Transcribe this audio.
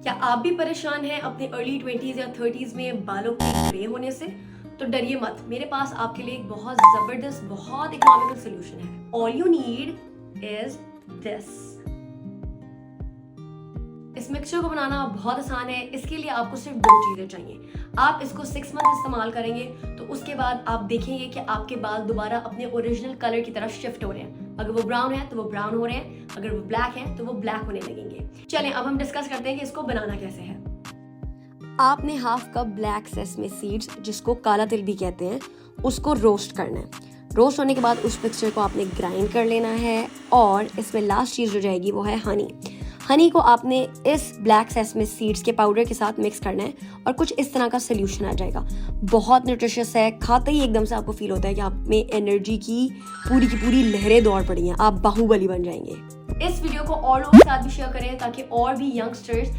क्या आप भी परेशान हैं अपने अर्ली 20s या 30s में बालों के ग्रे होने से? तो डरिए मत, मेरे पास आपके लिए एक बहुत जबरदस्त, बहुत इकोनॉमिकल सोल्यूशन है। All you need is this. इस मिक्सचर को बनाना बहुत आसान है। इसके लिए आपको सिर्फ 2 चीजें चाहिए। आप इसको 6 मंथ इस्तेमाल करेंगे तो उसके बाद आप देखेंगे कि आपके बाल दोबारा अपने ओरिजिनल कलर की तरफ शिफ्ट हो रहे हैं। अगर वो ब्राउन है तो वो ब्राउन हो रहे हैं, अगर वो ब्लैक है तो वो ब्लैक होने लगेंगे। चलें अब हम डिस्कस करते हैं कि इसको बनाना कैसे है। आपने half cup black sesame seeds, जिसको काला तिल भी कहते हैं, उसको रोस्ट करना है। रोस्ट होने के बाद उस मिक्सचर को आपने ग्राइंड कर लेना है और इसमें लास्ट चीज़ जो जाएगी वो है हनी। हनी को आपने इस ब्लैक सेसमे सीड्स के पाउडर के साथ मिक्स करना है और कुछ इस तरह का सोल्यूशन आ जाएगा। बहुत न्यूट्रिशियस है, खाते ही एकदम से आपको फील होता है कि आप में एनर्जी की पूरी लहरें दौड़ पड़ी हैं, आप बाहुबली बन जाएंगे। इस वीडियो को और लोगों के साथ भी शेयर करें ताकि और भी यंगस्टर्स